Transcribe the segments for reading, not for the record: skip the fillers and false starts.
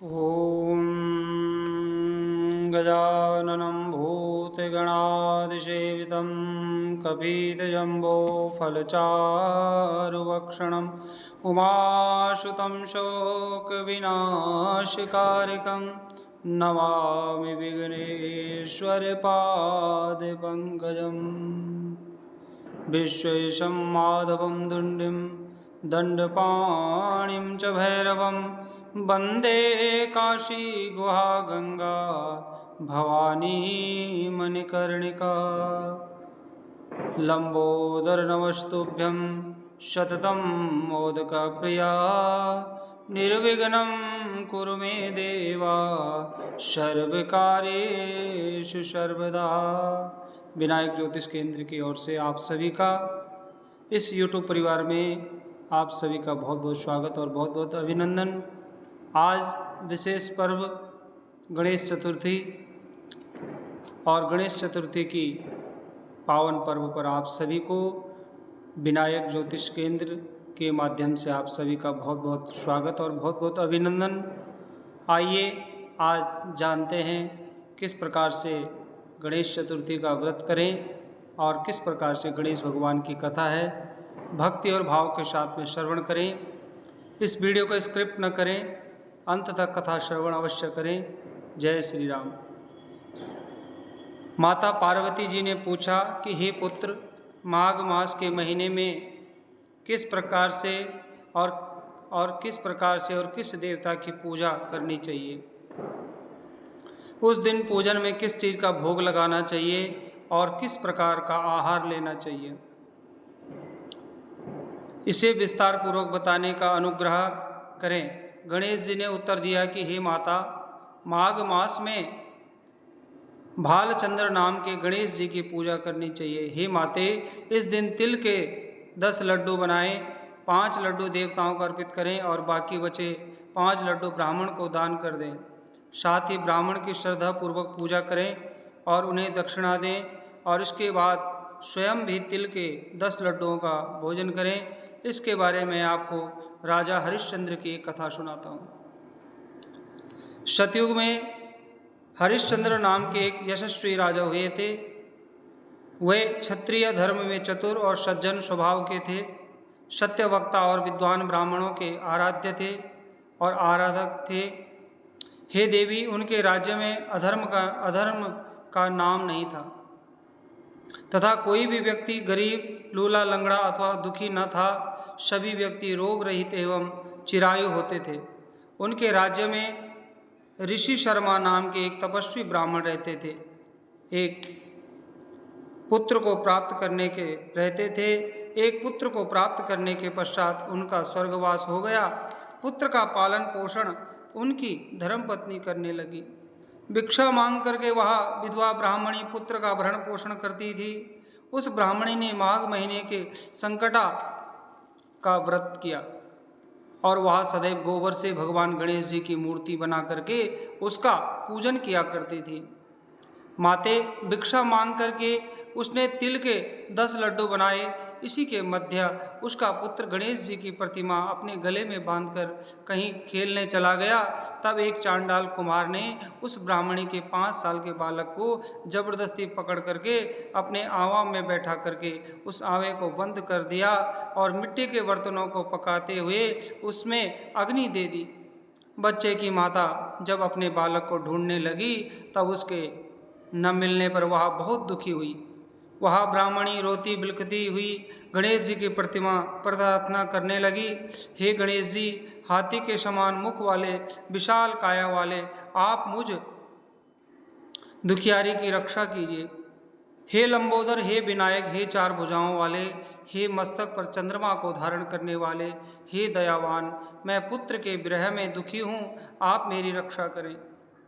ॐ गजाननं भूतगणाधिसेवितं कपितजम्बोफलचारुभक्षणम् उमासुतं शोकविनाशकारिकं नमामि विघ्नेश्वरपादपङ्कजम्। विश्वेशं माधवं दुण्डिं दण्डपाणिं च भैरवं वन्दे काशीगुहागङ्गा भवानी मणिकर्णिका। लम्बोदरनमस्तुभ्यं सततं मोदकप्रिया निर्विघ्नं कुरु मे देवा सर्वकार्येषु सर्वदा। विनायक ज्योतिष केंद्र की ओर से आप सभी का इस YouTube परिवार में आप सभी का बहुत बहुत स्वागत और बहुत बहुत अभिनंदन। आज विशेष पर्व गणेश चतुर्थी और गणेश चतुर्थी की पावन पर्व पर आप सभी को विनायक ज्योतिष केंद्र के माध्यम से आप सभी का बहुत बहुत स्वागत और बहुत बहुत अभिनंदन। आइए आज जानते हैं किस प्रकार से गणेश चतुर्थी का व्रत करें और किस प्रकार से गणेश भगवान की कथा है, भक्ति और भाव के साथ में श्रवण करें। इस वीडियो को स्क्रिप्ट न करें, अंत तक कथा श्रवण अवश्य करें। जय श्री राम। माता पार्वती जी ने पूछा कि हे पुत्र, माघ मास के महीने में किस प्रकार से और किस देवता की पूजा करनी चाहिए, उस दिन पूजन में किस चीज़ का भोग लगाना चाहिए और किस प्रकार का आहार लेना चाहिए। इसे विस्तार पूर्वक बताने का अनुग्रह करें। गणेश जी ने उत्तर दिया कि हे माता, माघ मास में भालचंद्र नाम के गणेश जी की पूजा करनी चाहिए। हे माते, इस दिन तिल के 10 लड्डू बनाएं, 5 लड्डू देवताओं को अर्पित करें और बाकी बचे 5 लड्डू ब्राह्मण को दान कर दें। साथ ही ब्राह्मण की श्रद्धा पूर्वक पूजा करें और उन्हें दक्षिणा दें और इसके बाद स्वयं भी तिल के 10 लड्डुओं का भोजन करें। इसके बारे में आपको राजा हरिश्चंद्र की एक कथा सुनाता हूँ। सतयुग में हरिश्चंद्र नाम के एक यशस्वी राजा हुए थे। वे क्षत्रिय धर्म में चतुर और सज्जन स्वभाव के थे, सत्य वक्ता और विद्वान ब्राह्मणों के आराध्य थे और आराधक थे। हे देवी, उनके राज्य में अधर्म का नाम नहीं था तथा कोई भी व्यक्ति गरीब, लूला, लंगड़ा अथवा दुखी न था। सभी व्यक्ति रोग रहित एवं चिरायु होते थे। उनके राज्य में ऋषि शर्मा नाम के एक तपस्वी ब्राह्मण रहते थे। एक पुत्र को प्राप्त करने के पश्चात उनका स्वर्गवास हो गया। पुत्र का पालन पोषण उनकी धर्मपत्नी करने लगी। भिक्षा मांग करके वह विधवा ब्राह्मणी पुत्र का भरण पोषण करती थी। उस ब्राह्मणी ने माघ महीने के संकटा का व्रत किया और वह सदैव गोबर से भगवान गणेश जी की मूर्ति बना करके उसका पूजन किया करती थी। माते, भिक्षा मांग करके उसने तिल के 10 लड्डू बनाए। इसी के मध्य उसका पुत्र गणेश जी की प्रतिमा अपने गले में बांधकर कहीं खेलने चला गया। तब एक चांडाल कुमार ने उस ब्राह्मणी के 5 साल के बालक को जबरदस्ती पकड़ करके अपने आंवा में बैठा करके उस आंवे को बंद कर दिया और मिट्टी के बर्तनों को पकाते हुए उसमें अग्नि दे दी। बच्चे की माता जब अपने बालक को ढूंढने लगी तब उसके न मिलने पर वह बहुत दुखी हुई। वह ब्राह्मणी रोती बिलखती हुई गणेश जी की प्रतिमा प्रार्थना करने लगी। हे गणेश जी, हाथी के समान मुख वाले, विशाल काया वाले, आप मुझ दुखियारी की रक्षा कीजिए। हे लंबोदर, हे विनायक, हे 4 भुजाओं वाले, हे मस्तक पर चंद्रमा को धारण करने वाले, हे दयावान, मैं पुत्र के विरह में दुखी हूँ, आप मेरी रक्षा करें।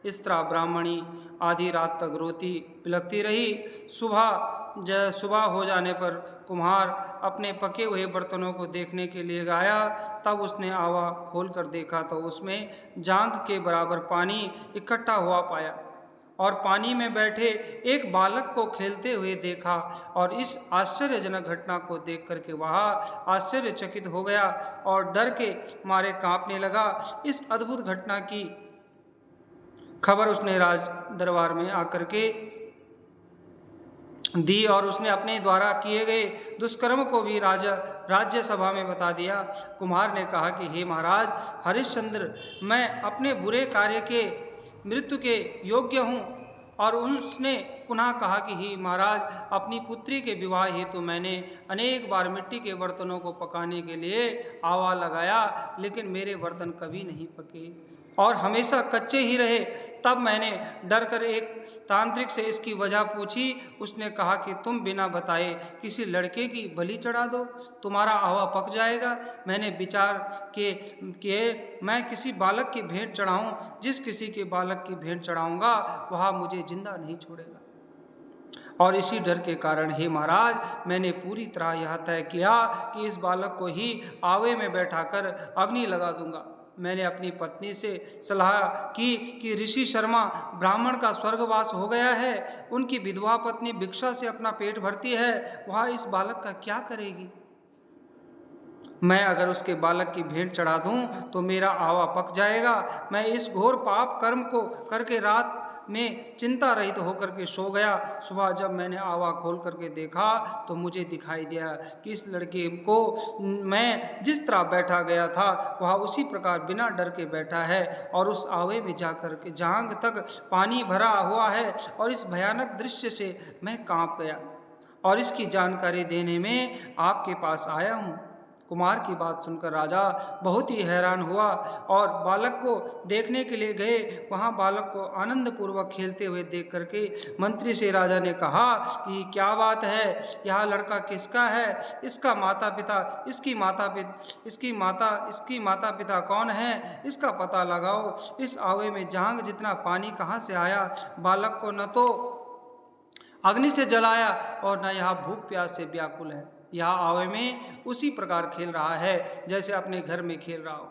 इस तरह ब्राह्मणी आधी रात तक रोती बिलखती रही। सुबह हो जाने पर कुम्हार अपने पके हुए बर्तनों को देखने के लिए गया। तब उसने आवा खोल कर देखा तो उसमें जांघ के बराबर पानी इकट्ठा हुआ पाया और पानी में बैठे एक बालक को खेलते हुए देखा और इस आश्चर्यजनक घटना को देख करके वह आश्चर्यचकित हो गया और डर के मारे कांपने लगा। इस अद्भुत घटना की खबर उसने राज दरबार में आकर के दी और उसने अपने द्वारा किए गए दुष्कर्म को भी राज्य सभा में बता दिया। कुमार ने कहा कि हे महाराज हरिश्चंद्र, मैं अपने बुरे कार्य के मृत्यु के योग्य हूँ। और उसने पुनः कहा कि हे महाराज, अपनी पुत्री के विवाह हेतु मैंने अनेक बार मिट्टी के बर्तनों को पकाने के लिए आवा लगाया, लेकिन मेरे बर्तन कभी नहीं पके और हमेशा कच्चे ही रहे। तब मैंने डर कर एक तांत्रिक से इसकी वजह पूछी। उसने कहा कि तुम बिना बताए किसी लड़के की बलि चढ़ा दो, तुम्हारा आवा पक जाएगा। मैंने विचार किए मैं किसी बालक की भेंट चढ़ाऊं। जिस किसी के बालक की भेंट चढ़ाऊंगा वह मुझे जिंदा नहीं छोड़ेगा। और इसी डर के कारण हे महाराज, मैंने पूरी तरह यह तय किया कि इस बालक को ही आवे में बैठाकर अग्नि लगा दूंगा। मैंने अपनी पत्नी से सलाह की कि ऋषि शर्मा ब्राह्मण का स्वर्गवास हो गया है, उनकी विधवा पत्नी भिक्षा से अपना पेट भरती है, वह इस बालक का क्या करेगी। मैं अगर उसके बालक की भेंट चढ़ा दूं तो मेरा आवा पक जाएगा। मैं इस घोर पाप कर्म को करके रात में चिंता रहित होकर के सो गया। सुबह जब मैंने आवा खोल करके देखा तो मुझे दिखाई दिया कि इस लड़के को मैं जिस तरह बैठा गया था वह उसी प्रकार बिना डर के बैठा है और उस आवे में जाकर के जांघ तक पानी भरा हुआ है। और इस भयानक दृश्य से मैं कांप गया और इसकी जानकारी देने में आपके पास आया हूँ। कुमार की बात सुनकर राजा बहुत ही हैरान हुआ और बालक को देखने के लिए गए। वहाँ बालक को आनंद पूर्वक खेलते हुए देख करके मंत्री से राजा ने कहा कि क्या बात है, यह लड़का किसका है, इसका माता पिता इसकी माता पिता कौन है, इसका पता लगाओ। इस आवे में जांघ जितना पानी कहाँ से आया। बालक को न तो अग्नि से जलाया और न यह भूख प्यास से व्याकुल है। यह आवे में उसी प्रकार खेल रहा है जैसे अपने घर में खेल रहा हो।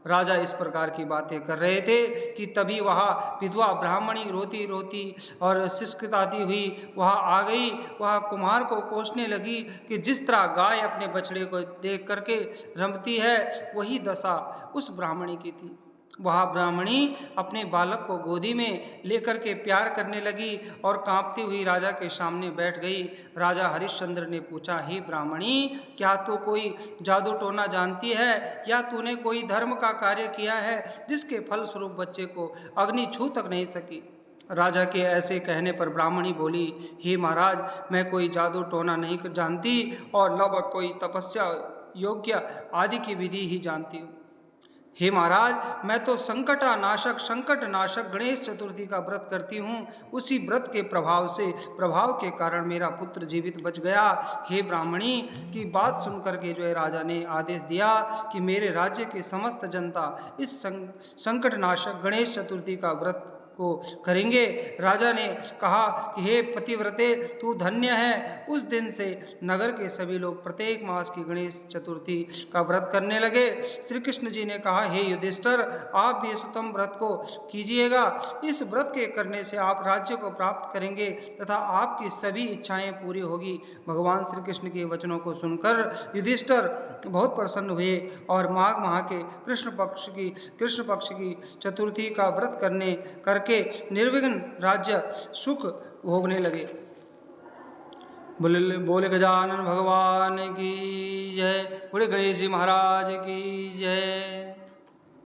राजा इस प्रकार की बातें कर रहे थे कि तभी वह विधवा ब्राह्मणी रोती रोती और सिसकिताती हुई वह आ गई। वह कुम्हार को कोसने लगी कि जिस तरह गाय अपने बछड़े को देख करके रमती है, वही दशा उस ब्राह्मणी की थी। वह ब्राह्मणी अपने बालक को गोदी में लेकर के प्यार करने लगी और कांपती हुई राजा के सामने बैठ गई। राजा हरिश्चंद्र ने पूछा, हे ब्राह्मणी, क्या तू कोई जादू टोना जानती है या तूने कोई धर्म का कार्य किया है जिसके फलस्वरूप बच्चे को अग्नि छू तक नहीं सकी। राजा के ऐसे कहने पर ब्राह्मणी बोली, हे महाराज, मैं कोई जादू टोना नहीं जानती और न कोई तपस्या योग्य आदि की विधि ही जानती हूँ। हे महाराज, मैं तो संकट नाशक गणेश चतुर्थी का व्रत करती हूँ। उसी व्रत के प्रभाव के कारण मेरा पुत्र जीवित बच गया। हे ब्राह्मणी की बात सुनकर के जो है राजा ने आदेश दिया कि मेरे राज्य की समस्त जनता इस संकट नाशक गणेश चतुर्थी का व्रत को करेंगे। राजा ने कहा कि हे पतिव्रते, तू धन्य है। उस दिन से नगर के सभी लोग प्रत्येक मास की गणेश चतुर्थी का व्रत करने लगे। श्री कृष्ण जी ने कहा, हे युधिष्ठिर, आप भी इस उत्तम व्रत को कीजिएगा। इस व्रत के करने से आप राज्य को प्राप्त करेंगे तथा आपकी सभी इच्छाएं पूरी होगी। भगवान श्री कृष्ण के वचनों को सुनकर युधिष्ठिर बहुत प्रसन्न हुए और माघ माह के कृष्ण पक्ष की चतुर्थी का व्रत करके निर्विघ्न राज्य सुख भोगने लगे। बोले गजानन भगवान की जय, बोले गणेश जी महाराज की जय।